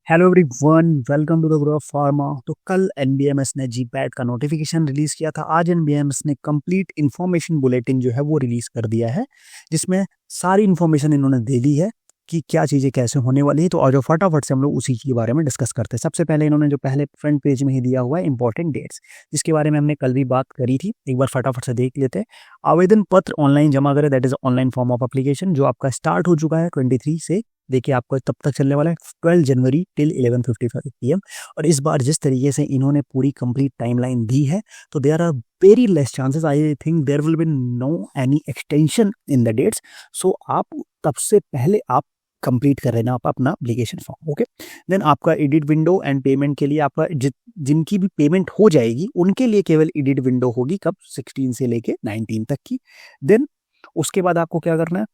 Hello everyone, welcome to the grow of pharma. तो कल एनबीएमएस ने जीपैट का नोटिफिकेशन रिलीज किया था। आज एनबीएमएस ने कंप्लीट इन्फॉर्मेशन बुलेटिन जो है वो रिलीज कर दिया है, जिसमें सारी इन्फॉर्मेशन इन्होंने दे दी है कि क्या चीज़ें कैसे होने वाली है। तो आज फटाफट से हम लोग उसी के बारे में डिस्कस करते हैं। सबसे पहले इन्होंने जो पहले फ्रंट पेज में ही दिया हुआ है इंपॉर्टेंट डेट्स, जिसके बारे में हमने कल भी बात करी थी। एक बार फटाफट से देख लेते हैं। आवेदन पत्र ऑनलाइन जमा करें, that is online form of application, जो आपका स्टार्ट हो चुका है 23 से। देखिए आपको तब तक चलने वाला है 12 जनवरी टिल 11:55 PM। और इस बार जिस तरीके से इन्होंने पूरी कंप्लीट टाइमलाइन दी है, तो there are very less chances, I think there will be no any extension in the dates. So आप तब से पहले आप कंप्लीट कर लेना आप अपना एप्लीकेशन फॉर्म। ओके, देन आपका एडिट विंडो एंड पेमेंट के लिए आपका जिनकी भी पेमेंट हो जाएगी उनके लिए केवल एडिट विंडो होगी, कब 16 से लेके 19 तक की। देन उसके बाद आपको क्या करना है,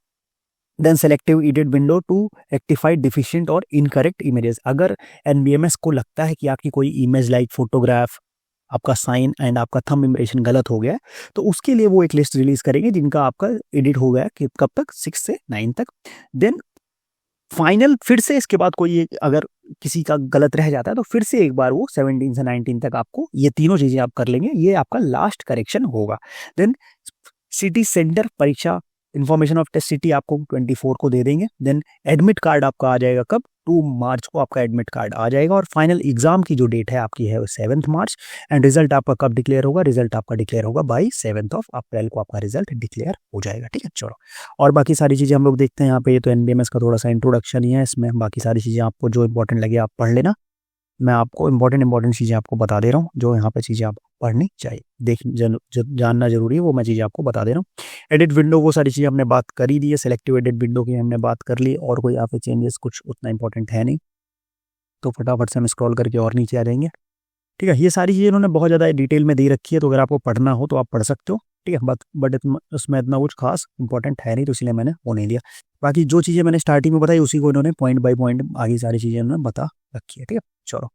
then selective edit window to rectify deficient और इनकरेक्ट इमेजेस। अगर एनबीएमएस को लगता है कि आपकी कोई इमेज लाइक फोटोग्राफ, आपका साइन एंड आपका थंब इम्प्रेशन गलत हो गया है, तो उसके लिए वो एक लिस्ट रिलीज करेंगे जिनका आपका एडिट हो गया कि कब तक, 6 से 9 तक। देन फाइनल फिर से इसके बाद कोई अगर किसी का गलत रह जाता है तो फिर से एक बार वो 17 से 19 तक आपको ये तीनों चीजें आप कर लेंगे। ये आपका लास्ट करेक्शन होगा। देन सिटी सेंटर परीक्षा इन्फॉर्मेशन ऑफ टेस्ट सिटी आपको 24 को दे देंगे। देन एडमिट कार्ड आपका आ जाएगा कब, 2 मार्च को आपका एडमिट कार्ड आ जाएगा। और फाइनल एग्जाम की जो डेट है आपकी है वो 7 मार्च। एंड रिजल्ट आपका कब डिक्लेयर होगा, रिजल्ट आपका डिक्लेयर होगा बाई 7 अप्रैल को आपका रिजल्ट डिक्लेयर हो जाएगा। ठीक है, चलो और बाकी सारी चीज़ें हम लोग देखते हैं यहाँ पे। ये तो एनबीएमएस का थोड़ा सा इंट्रोडक्शन ही है, इसमें बाकी सारी चीज़ें आपको जो इंपॉर्टेंट लगे आप पढ़ लेना। मैं आपको इंपॉर्टेंट चीज़ें आपको बता दे रहा हूँ, जो यहाँ पे चीज़ें आप पढ़नी चाहिए, जानना जरूरी है, वो मैं चीज़ें आपको बता दे रहा हूँ। एडिट विंडो वो सारी चीज़ें हमने बात कर ही दी है, सेलेक्टिव एडिट विंडो की हमने बात कर ली, और कोई यहाँ पे चेंजेस कुछ उतना इंपॉर्टेंट है नहीं। तो फटाफट से हम स्क्रॉल करके और नीचे आ जाएंगे। ठीक है, ये सारी चीज़ें इन्होंने बहुत ज़्यादा डिटेल में दे रखी है, तो अगर आपको पढ़ना हो तो आप पढ़ सकते हो। ठीक है, बट उसमें इतना कुछ खास इंपॉर्टेंट है नहीं, तो इसलिए मैंने वो नहीं लिया। बाकी जो चीज़ें मैंने स्टार्टिंग में बताई उसी को इन्होंने पॉइंट बाई पॉइंट आगे सारी चीज़ें इन्होंने बता रखी है। ठीक है, चलो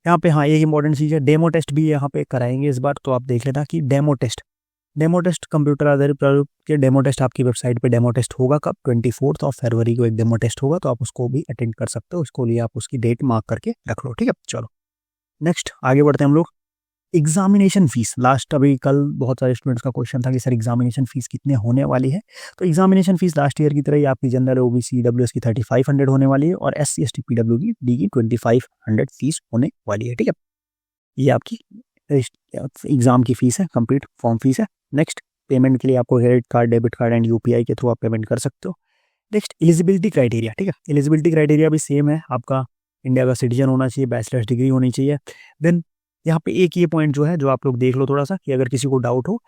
यहाँ पे हाँ एक इंपॉर्टेंट चीज़ है, डेमो टेस्ट भी यहाँ पे कराएंगे इस बार। तो आप देख लेना कि डेमो टेस्ट कंप्यूटर आधारित प्रयोग के डेमो टेस्ट आपकी वेबसाइट पे डेमो टेस्ट होगा कब, 24 फरवरी को एक डेमो टेस्ट होगा, तो आप उसको भी अटेंड कर सकते हो। उसको लिए आप उसकी डेट मार्क करके रख लो। ठीक है, चलो नेक्स्ट आगे बढ़ते हैं हम लोग। एग्जामिनेशन फीस, लास्ट अभी कल बहुत सारे स्टूडेंट्स का क्वेश्चन था कि सर एग्जामिनेशन फीस कितने होने वाली है। तो एग्जामिनेशन फीस लास्ट ईयर की तरह ही आपकी जनरल ओबीसी डब्ल्यूएस की 3500 होने वाली है, और SC ST PWD की 2500 फीस होने वाली है। ठीक है, ये आपकी एग्जाम की फीस है, कंप्लीट फॉर्म फीस है। नेक्स्ट पेमेंट के लिए आपको credit card, debit card and UPI के थ्रू आप पेमेंट कर सकते हो। Next eligibility criteria. ठीक है, एलिजिबिलिटी क्राइटेरिया भी सेम है, आपका इंडिया का सिटीजन होना चाहिए, बैचलर्स डिग्री होनी चाहिए। देन यहाँ पे एक ये पॉइंट जो है, जो आप लोग देख लो थोड़ा सा, कि अगर किसी को डाउट हो,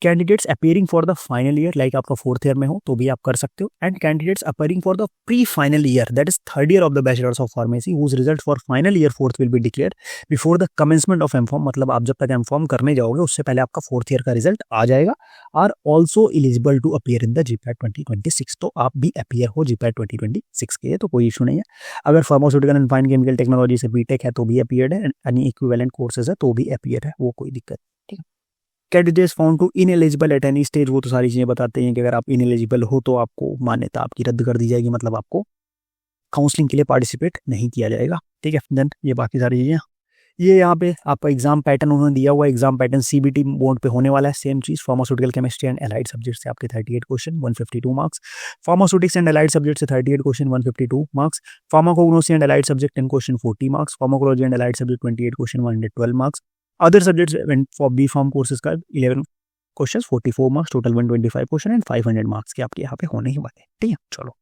candidates appearing for the final year, like आपका 4th ईयर में हो तो भी आप कर सकते हो। And candidates appearing for the pre final year, that is 3rd year of the bachelors of pharmacy, whose result for final year 4th will be declare before the commencement of M Pharm. मतलब आप जब तक एमफॉर्म करने जाओगे उससे पहले आपका 4th year का रिजल्ट आ जाएगा। Are also eligible to appear in the GPAT 2026। तो आप भी अपीयर हो जीपैट 2026 के लिए, तो कोई इशू नहीं है। अगर pharmaceutical and fine chemical technology से बीटेक है तो भी अपीयर्ड है, एनी इक्विवेलेंट कोर्सेज है तो भी अपीयर है, वो कोई दिक्कत। ठीक है, candidates found to ineligible at any stage, वो तो सारी चीजें बताते हैं कि अगर आप इनएलिजिबल हो तो आपको मान्यता आपकी रद्द कर दी जाएगी, मतलब आपको काउंसलिंग के लिए पार्टिसिपेट नहीं किया जाएगा। ठीक है, देन ये बाकी सारी चीजें, ये यहाँ पे आपका एग्जाम पैटर्न उन्होंने दिया हुआ है। एग्जाम पैटर्न सीबीटी मोड पे होने वाला है, सेम चीज। Pharmaceutical chemistry and allied subject से आपके 38 question 152 marks. Pharmaceutics and allied subject से 38 question 152 marks. Pharmacognosy and allied subject 10 question 40 marks. Pharmacology and allied subject 28 question 112 marks. Other subject for B pharm courses का 11 question 44 marks, total 125 question and 500 marks के आपके यहाँ पे होने ही वाले। ठीक है, चलो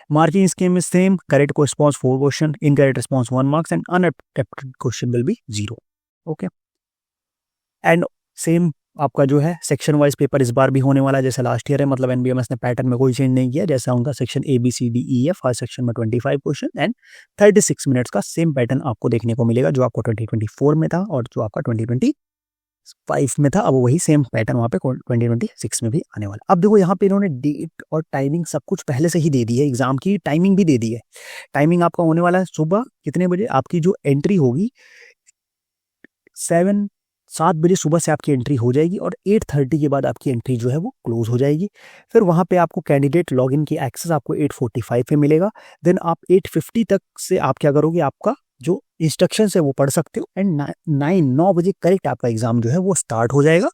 marking scheme is same, correct response 4 question, incorrect response 1 marks and unattempted question will be 0। Okay, and same आपका जो है सेक्शन वाइज पेपर इस बार भी होने वाला है जैसे लास्ट ईयर है। मतलब एनबीएमएस ने पैटर्न में कोई चेंज नहीं किया, जैसा उनका सेक्शन ABCDEF, हर सेक्शन में 25 क्वेश्चन एंड 36 मिनट्स का सेम पैटर्न आपको देखने को मिलेगा, जो आपको 2024 में था और जो आपका 2025 में था। अब वही सेम पैटर्न वहाँ पे 2026 में भी आने वाला। अब देखो यहाँ पे इन्होंने डेट और टाइमिंग सब कुछ पहले से ही दे दी है, एग्जाम की टाइमिंग भी दे दी है। टाइमिंग आपका होने वाला है सुबह कितने बजे, आपकी जो एंट्री होगी 7 7 बजे सुबह से आपकी एंट्री हो जाएगी और 8:30 के बाद आपकी एंट्री जो है वो क्लोज हो जाएगी। फिर वहाँ पे आपको कैंडिडेट लॉगिन की एक्सेस आपको 8:45 पे मिलेगा। देन आप 8:50 तक से आप क्या करोगे, आपका जो इंस्ट्रक्शंस है वो पढ़ सकते हो एंड 9 बजे करेक्ट आपका एग्जाम जो है वो स्टार्ट हो जाएगा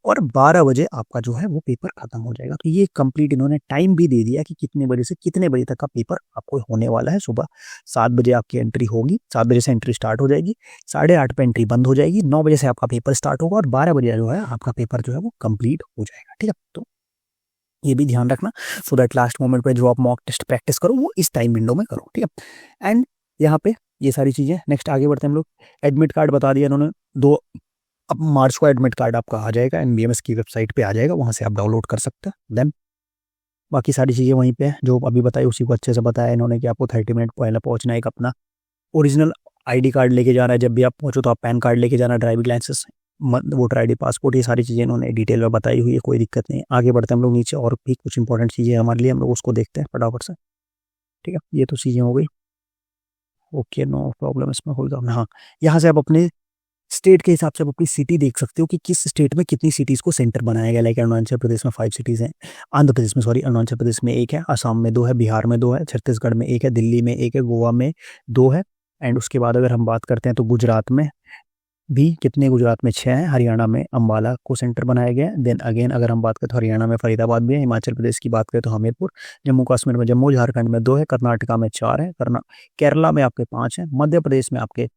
और 12 बजे आपका जो है वो पेपर खत्म हो जाएगा। तो ये कंप्लीट इन्होंने टाइम भी दे दिया कि कितने बजे से कितने बजे तक का पेपर आपको होने वाला है। सुबह 7 बजे आपकी एंट्री होगी, 7 बजे से एंट्री स्टार्ट हो जाएगी, 8:30 पे एंट्री बंद हो जाएगी, 9 बजे से आपका पेपर स्टार्ट होगा और 12 बजे जो है आपका पेपर जो है वो कंप्लीट हो जाएगा। ठीक है, तो ये भी ध्यान रखना सो दैट लास्ट मोमेंट पे जो आप मॉक टेस्ट प्रैक्टिस करो वो इस टाइम विंडो में करो। ठीक है, एंड यहाँ पे ये सारी चीज़ें। नेक्स्ट आगे बढ़ते हैं हम लोग। एडमिट कार्ड बता दिया इन्होंने, 2 अब मार्च को एडमिट कार्ड आपका आ जाएगा, एनबीएमएस की वेबसाइट पे आ जाएगा, वहाँ से आप डाउनलोड कर सकते हैं। देन बाकी सारी चीज़ें वहीं पे है जो अभी बताई, उसी को अच्छे से बताया इन्होंने कि आपको 30 मिनट पहले पहुँचना है। एक अपना ओरिजिनल आईडी कार्ड लेके जाना है, जब भी आप पहुँचो तो आप पैन कार्ड लेके जाना, driving licence, voter ID, passport, ये सारी चीज़ें इन्होंने डिटेल में बताई हुई है, कोई दिक्कत नहीं है। आगे बढ़ते हैं हम लोग नीचे, और भी कुछ इंपॉर्टेंट चीज़ें हमारे लिए, हम लोग उसको देखते हैं फटाफट से। ठीक है, ये तो चीज़ें हो गई, ओके नो प्रॉब्लम, इसमें कोई काम नहीं। हाँ, यहाँ से आप अपने स्टेट के हिसाब से आप अपनी सिटी देख सकते हो कि किस स्टेट में कितनी सिटीज़ को सेंटर बनाया गया। लाइक अरुणाचल प्रदेश में 5 सिटीज़ हैं, आंध्र प्रदेश में, सॉरी, अरुणाचल प्रदेश में 1 है, असम में 2 है, बिहार में 2 है, छत्तीसगढ़ में 1 है, दिल्ली में 1 है, गोवा में 2 है। एंड उसके बाद अगर हम बात करते हैं तो गुजरात में भी कितने, गुजरात में 6 हैं, हरियाणा में अम्बाला को सेंटर बनाया गया है। देन अगेन अगर हम बात करें तो हरियाणा में फरीदाबाद भी है, हिमाचल प्रदेश की बात करें तो हमीरपुर, जम्मू कश्मीर में जम्मू, झारखंड में 2 है, कर्नाटका में 4 है, केरला में आपके 5 है, मध्य प्रदेश में आपके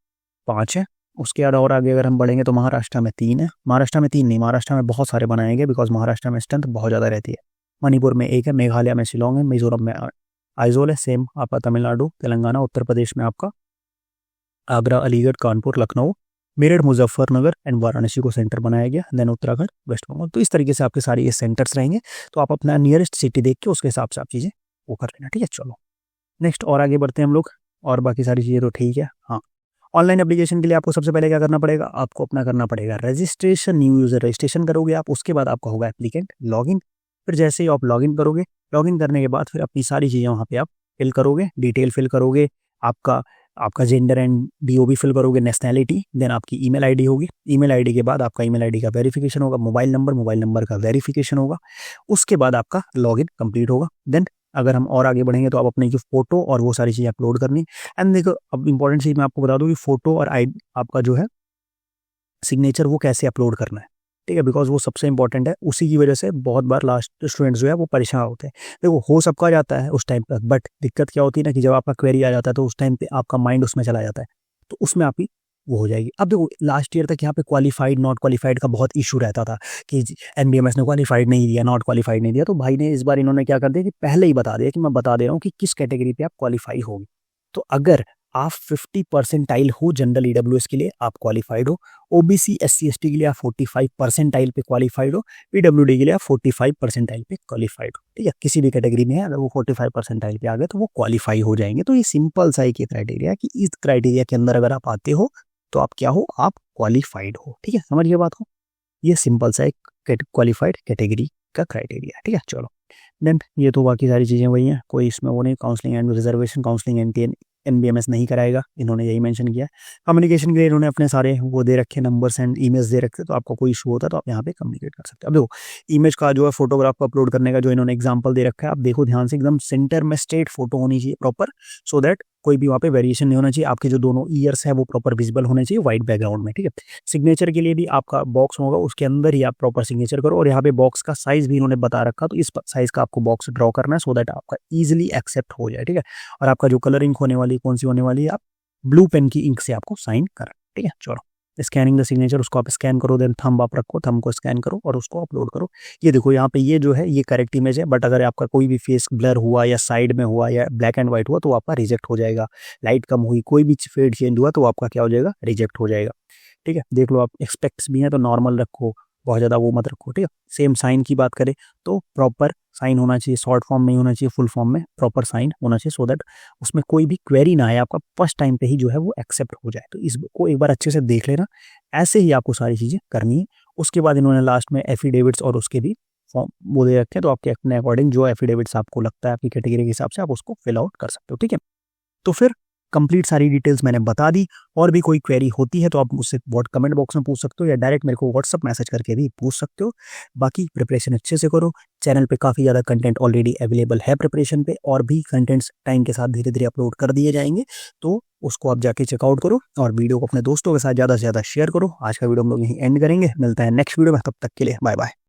5 है। उसके बाद और आगे अगर हम बढ़ेंगे तो महाराष्ट्र में 3 है, महाराष्ट्र में 3 नहीं, महाराष्ट्र में बहुत सारे बनाए गए बिकॉज महाराष्ट्र में स्ट्रेंथ बहुत ज़्यादा रहती है। मणिपुर में 1 है, मेघालय में शिलोंग है, मिजोरम में आइजोल है, सेम आपका तमिलनाडु, तेलंगाना, उत्तर प्रदेश में आपका आगरा, अलीगढ़, कानपुर, लखनऊ, मेरठ, मुजफ्फरनगर एंड वाराणसी को सेंटर बनाया गया। Then Uttarakhand, West Bengal. तो इस तरीके से आपके सारे ये सेंटर्स रहेंगे, तो आप अपना नियरेस्ट सिटी देख के उसके हिसाब से आप चीज़ें वो कर लेना। ठीक है, चलो नेक्स्ट और आगे बढ़ते हैं हम लोग, और बाकी सारी चीज़ें तो ठीक है। हाँ, ऑनलाइन एप्लीकेशन के लिए आपको सबसे पहले क्या करना पड़ेगा, आपको अपना करना पड़ेगा रजिस्ट्रेशन, न्यू यूज़र रजिस्ट्रेशन करोगे आप, उसके बाद आपका होगा एप्लीकेंट लॉगिन। फिर जैसे ही आप लॉगिन करोगे, लॉगिन करने के बाद फिर अपनी सारी चीज़ें वहाँ पे आप फिल करोगे, डिटेल फिल करोगे, आपका जेंडर एंड डीओबी फिल करोगे, नेशनैलिटी, देन आपकी ईमेल आईडी होगी, ईमेल आईडी के बाद आपका ईमेल आईडी का वेरिफिकेशन होगा, मोबाइल नंबर का वेरिफिकेशन होगा, उसके बाद आपका लॉगिन कंप्लीट होगा। देन अगर हम और आगे बढ़ेंगे तो आप अपनी जो फोटो और वो सारी चीज़ें अपलोड करनी। एंड देखो, अब इंपॉर्टेंट चीज़ मैं आपको बता दूँ कि फोटो और आपका जो है सिग्नेचर वो कैसे अपलोड करना है। ठीक है, बिकॉज वो सबसे इंपॉर्टेंट है, उसी की वजह से बहुत बार लास्ट स्टूडेंट्स जो है वो परेशान होते हैं। देखो, हो सबका जाता है उस टाइम पर, बट दिक्कत क्या होती है ना कि जब आपका क्वेरी आ जाता है तो उस टाइम पे आपका माइंड उसमें चला जाता है, तो उसमें आपकी वो हो जाएगी। अब देखो, लास्ट ईयर तक यहाँ पे क्वालिफाइड नॉट क्वालिफाइड का बहुत इशू रहता था कि एनबीएमएस ने क्वालिफाइड नहीं दिया, नॉट क्वालिफाइड नहीं दिया, तो भाई ने इस बार इन्होंने क्या कर दिया कि पहले ही बता दिया कि मैं बता दे रहा हूँ कि किस कैटेगरी पे आप क्वालिफाई होगी। तो अगर आप 50 परसेंटाइल हो जनरल ईडब्ल्यूएस के लिए आप क्वालिफाइड हो, ओबीसी एससी एसटी के लिए आप 45 परसेंटाइल पे क्वालिफाइड हो, पीडब्ल्यूडी के लिए आप 45 परसेंटाइल पे क्वालिफाइड हो। ठीक है, किसी भी कैटेगरी में है, अगर वो 45 परसेंटाइल पे आ गए तो वो क्वालिफाई हो जाएंगे। तो ये सिंपल सा एक क्राइटेरिया है कि इस क्राइटेरिया के अंदर अगर आप आते हो तो आप क्या हो, आप क्वालिफाइड हो। ठीक है, समझिए बात को, ये सिंपल सा एक क्वालिफाइड कैटेगरी का क्राइटेरिया। ठीक है, चलो देन ये तो बाकी सारी चीज़ें वही हैं, कोई इसमें वो नहीं। काउंसलिंग एंड रिजर्वेशन, काउंसलिंग एनबीएमएस नहीं कराएगा, इन्होंने यही मेंशन किया। कम्युनिकेशन के लिए इन्होंने अपने सारे वो दे रखे, नंबर्स एंड इमेज दे रखे, तो आपको कोई इशू होता है तो आप यहाँ पे कम्युनिकेट कर सकते हैं। अब देखो, इमेज का जो है फोटोग्राफ को अपलोड करने का जो इन्होंने एग्जांपल दे रखा है, आप देखो ध्यान से, एकदम सेंटर में स्ट्रेट फोटो होनी चाहिए प्रॉपर, सो दैट कोई भी वहाँ पे वेरिएशन नहीं होना चाहिए। आपके जो दोनों ईयर्स है वो प्रॉपर विजिबल होने चाहिए व्हाइट बैकग्राउंड में। ठीक है, सिग्नेचर के लिए भी आपका बॉक्स होगा, उसके अंदर ही आप प्रॉपर सिग्नेचर करो, और यहाँ पे बॉक्स का साइज भी इन्होंने बता रखा, तो इस साइज का आपको बॉक्स ड्रॉ करना है, सो दैट आपका ईजिली एक्सेप्ट हो जाए। ठीक है, और आपका जो कलर इंक होने वाली, कौन सी होने वाली है, आप ब्लू पेन की इंक से आपको साइन करना। ठीक है, चलो स्कैनिंग द सिग्नेचर, उसको आप स्कैन करो, देन थंब आप रखो, थंब को स्कैन करो और उसको अपलोड करो। ये देखो यहाँ पे ये जो है ये करेक्ट इमेज है, बट अगर आपका कोई भी फेस ब्लर हुआ या साइड में हुआ या ब्लैक एंड व्हाइट हुआ तो आपका रिजेक्ट हो जाएगा। लाइट कम हुई, कोई भी फेड चेंज हुआ तो आपका क्या हो जाएगा, रिजेक्ट हो जाएगा। ठीक है, देख लो, आप एक्सपेक्ट्स भी हैं तो नॉर्मल रखो, बहुत ज़्यादा वो मत रखो। ठीक है, सेम साइन की बात करें तो प्रॉपर साइन होना चाहिए, शॉर्ट फॉर्म में होना चाहिए, फुल फॉर्म में प्रॉपर साइन होना चाहिए, सो दैट उसमें कोई भी क्वेरी ना आए, आपका फर्स्ट टाइम पे ही जो है वो एक्सेप्ट हो जाए। तो इसको एक बार अच्छे से देख लेना, ऐसे ही आपको सारी चीज़ें करनी है। उसके बाद इन्होंने लास्ट में एफिडेविट्स और उसके भी फॉर्म वो दे रखे हैं, तो आपके अपने अकॉर्डिंग जो एफिडेविट्स आपको लगता है आपकी कैटेगरी के हिसाब से आप उसको फिल आउट कर सकते हो। ठीक है, तो फिर कंप्लीट सारी डिटेल्स मैंने बता दी। और भी कोई क्वेरी होती है तो आप मुझसे कमेंट बॉक्स में पूछ सकते हो या डायरेक्ट मेरे को व्हाट्सअप मैसेज करके भी पूछ सकते हो। बाकी प्रिपरेशन अच्छे से करो। चैनल पे काफ़ी ज़्यादा कंटेंट ऑलरेडी अवेलेबल है प्रिपरेशन पे, और भी कंटेंट्स टाइम के साथ धीरे धीरे अपलोड कर दिए जाएंगे, तो उसको आप जाके चेकआउट करो और वीडियो को अपने दोस्तों के साथ ज़्यादा से ज़्यादा शेयर करो। आज का वीडियो हम लोग यहीं एंड करेंगे, मिलता है नेक्स्ट वीडियो में, तब तक के लिए बाय बाय।